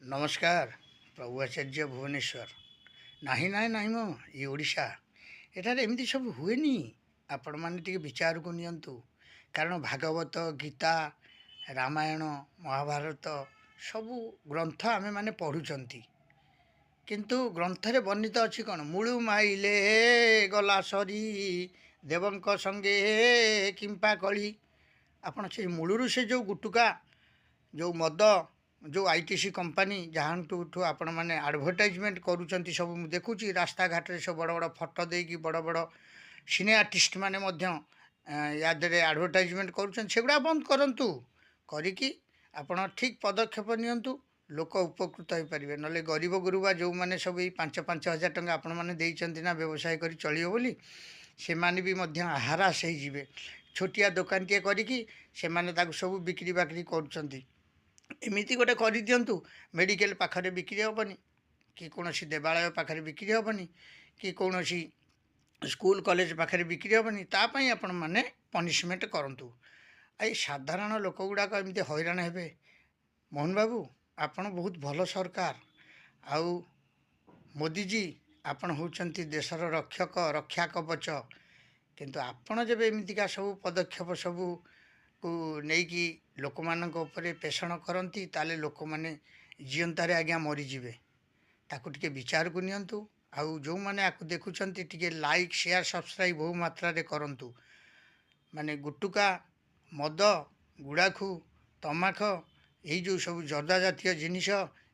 नमस्कार प्रभु आचार्य भुवनेश्वर ନାହିଁ ନାହିଁ ନାହିଁ ମ ଏ ଓଡ଼ିଶା ଏଠାରେ ଏମିତି ସବୁ ହୁଏନି। ଆପଣମାନେ ଟିକେ ବିଚାରକୁ ନିଅନ୍ତୁ। କାରଣ ଭାଗବତ ଗୀତା ରାମାୟଣ ମହାଭାରତ ସବୁ ଗ୍ରନ୍ଥ ଆମେମାନେ ପଢ଼ୁଛନ୍ତି, କିନ୍ତୁ ଗ୍ରନ୍ଥରେ ବର୍ଣ୍ଣିତ ଅଛି କ'ଣ, ମୂଳୁ ମାଇଲେ ଗଲା ସରି ଦେବଙ୍କ ସଙ୍ଗେ କିମ୍ପା କଳି। ଆପଣ ସେ ମୂଳରୁ ସେ ଯେଉଁ ଗୁଟୁକା ଯେଉଁ ମଦ ଯେଉଁ ଆଇଟିସି କମ୍ପାନୀ ଯାହାଠୁ ଆପଣମାନେ ଆଡ଼ଭର୍ଟାଇଜମେଣ୍ଟ କରୁଛନ୍ତି, ସବୁ ମୁଁ ଦେଖୁଛି ରାସ୍ତାଘାଟରେ ସବୁ ବଡ଼ ବଡ଼ ଫଟୋ ଦେଇକି ବଡ଼ ବଡ଼ ସିନେ ଆର୍ଟିଷ୍ଟ ମାନେ ମଧ୍ୟ ୟା ଦେହରେ ଆଡ଼ଭର୍ଟାଇଜମେଣ୍ଟ କରୁଛନ୍ତି। ସେଗୁଡ଼ା ବନ୍ଦ କରନ୍ତୁ। କରିକି ଆପଣ ଠିକ୍ ପଦକ୍ଷେପ ନିଅନ୍ତୁ, ଲୋକ ଉପକୃତ ହୋଇପାରିବେ। ନହେଲେ ଗରିବ ଗୁରୁବା ଯେଉଁମାନେ ସବୁ ଏଇ 5,000 ଟଙ୍କା ଆପଣମାନେ ଦେଇଛନ୍ତି ନା ବ୍ୟବସାୟ କରି ଚଳିବ ବୋଲି, ସେମାନେ ବି ମଧ୍ୟ ହାରାସ ହେଇଯିବେ। ଛୋଟିଆ ଦୋକାନଟିଏ କରିକି ସେମାନେ ତାକୁ ସବୁ ବିକ୍ରି ବାକ୍ରି କରୁଛନ୍ତି। ଏମିତି ଗୋଟେ କରିଦିଅନ୍ତୁ, ମେଡ଼ିକାଲ ପାଖରେ ବିକ୍ରି ହେବନି, କି କୌଣସି ଦେବାଳୟ ପାଖରେ ବିକ୍ରି ହେବନି, କି କୌଣସି ସ୍କୁଲ କଲେଜ ପାଖରେ ବିକ୍ରି ହେବନି। ତା ପାଇଁ ଆପଣମାନେ ପନିସମେଣ୍ଟ କରନ୍ତୁ। ଏଇ ସାଧାରଣ ଲୋକ ଗୁଡ଼ାକ ଏମିତି ହଇରାଣ ହେବେ। ମୋହନ ବାବୁ, ଆପଣ ବହୁତ ଭଲ ସରକାର। ଆଉ ମୋଦିଜୀ, ଆପଣ ହେଉଛନ୍ତି ଦେଶର ରକ୍ଷକ, ରକ୍ଷା କବଚ। କିନ୍ତୁ ଆପଣ ଯେବେ ଏମିତିକା ସବୁ ପଦକ୍ଷେପ ସବୁକୁ ନେଇକି ଲୋକମାନଙ୍କ ଉପରେ ପେଷଣ କରନ୍ତି, ତାହେଲେ ଲୋକମାନେ ଜିଅନ୍ତାରେ ଆଜ୍ଞା ମରିଯିବେ। ତାକୁ ଟିକେ ବିଚାରକୁ ନିଅନ୍ତୁ। ଆଉ ଯେଉଁମାନେ ଆକୁ ଦେଖୁଛନ୍ତି ଟିକେ ଲାଇକ୍ ସେୟାର ସବସ୍କ୍ରାଇବ୍ ବହୁ ମାତ୍ରାରେ କରନ୍ତୁ। ମାନେ ଗୁଟୁକା ମଦ ଗୁଡ଼ାଖୁ ତମାଖ ଏଇ ଯେଉଁ ସବୁ ଜର୍ଦା ଜାତୀୟ ଜିନିଷ,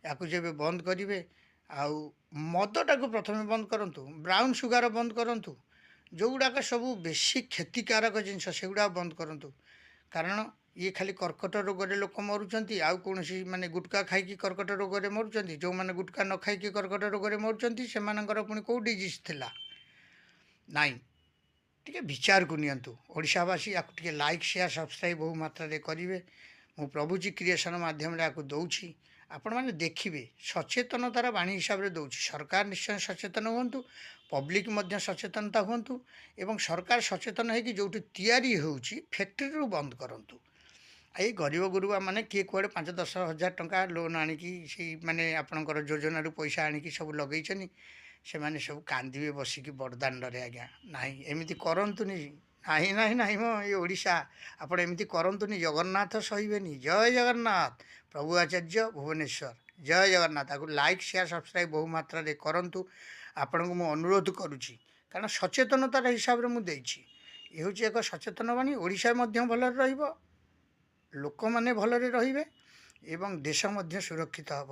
ୟାକୁ ଯେବେ ବନ୍ଦ କରିବେ, ଆଉ ମଦଟାକୁ ପ୍ରଥମେ ବନ୍ଦ କରନ୍ତୁ, ବ୍ରାଉନ୍ ସୁଗାର ବନ୍ଦ କରନ୍ତୁ, ଯେଉଁଗୁଡ଼ାକ ସବୁ ବେଶୀ କ୍ଷତିକାରକ ଜିନିଷ ସେଗୁଡ଼ାକ ବନ୍ଦ କରନ୍ତୁ। କାରଣ ଇଏ ଖାଲି କର୍କଟ ରୋଗରେ ଲୋକ ମରୁଛନ୍ତି, ଆଉ କୌଣସି ମାନେ ଗୁଟକା ଖାଇକି କର୍କଟ ରୋଗରେ ମରୁଛନ୍ତି। ଯେଉଁମାନେ ଗୁଟକା ନ ଖାଇକି କର୍କଟ ରୋଗରେ ମରୁଛନ୍ତି, ସେମାନଙ୍କର ପୁଣି କେଉଁ ଡିଜିଜ୍ ଥିଲା? ନାଇଁ, ଟିକେ ବିଚାରକୁ ନିଅନ୍ତୁ। ଓଡ଼ିଶାବାସୀ ୟାକୁ ଟିକେ ଲାଇକ୍ ସେୟାର ସବସ୍କ୍ରାଇବ୍ ବହୁ ମାତ୍ରାରେ କରିବେ। ମୁଁ ପ୍ରଭୁଜୀ କ୍ରିଏସନ୍ ମାଧ୍ୟମରେ ୟାକୁ ଦେଉଛି। ଆପଣମାନେ ଦେଖିବେ, ସଚେତନତାର ବାଣୀ ହିସାବରେ ଦେଉଛି। ସରକାର ନିଶ୍ଚୟ ସଚେତନ ହୁଅନ୍ତୁ, ପବ୍ଲିକ୍ ମଧ୍ୟ ସଚେତନତା ହୁଅନ୍ତୁ, ଏବଂ ସରକାର ସଚେତନ ହେଇକି ଯେଉଁଠି ତିଆରି ହେଉଛି ଫ୍ୟାକ୍ଟ୍ରିରୁ ବନ୍ଦ କରନ୍ତୁ। ଏଇ ଗରିବ ଗୁରୁବା ମାନେ କିଏ କୁଆଡ଼େ 5-10 ହଜାର ଟଙ୍କା ଲୋନ୍ ଆଣିକି ସେଇ ମାନେ ଆପଣଙ୍କର ଯୋଜନାରୁ ପଇସା ଆଣିକି ସବୁ ଲଗେଇଛନ୍ତି, ସେମାନେ ସବୁ କାନ୍ଦିବେ ବସିକି ବଡ଼ଦାଣ୍ଡରେ। ଆଜ୍ଞା ନାହିଁ, ଏମିତି କରନ୍ତୁନି। ନାହିଁ ନାହିଁ ନାହିଁ ମ ଏ ଓଡ଼ିଶା, ଆପଣ ଏମିତି କରନ୍ତୁନି। ଜଗନ୍ନାଥ ସହିବେନି। ଜୟ ଜଗନ୍ନାଥ। ପ୍ରଭୁ ଆଚାର୍ଯ୍ୟ ଭୁବନେଶ୍ୱର। ଜୟ ଜଗନ୍ନାଥ। ତାକୁ ଲାଇକ୍ ସେୟାର ସବସ୍କ୍ରାଇବ୍ ବହୁ ମାତ୍ରାରେ କରନ୍ତୁ। ଆପଣଙ୍କୁ ମୁଁ ଅନୁରୋଧ କରୁଛି, କାରଣ ସଚେତନତାର ହିସାବରେ ମୁଁ ଦେଇଛି। ଏ ହେଉଛି ଏକ ସଚେତନ ବାଣୀ। ଓଡ଼ିଶା ମଧ୍ୟ ଭଲରେ ରହିବ, ଲୋକମାନେ ଭଲରେ ରହିବେ, ଏବଂ ଦେଶ ମଧ୍ୟ ସୁରକ୍ଷିତ ହେବ।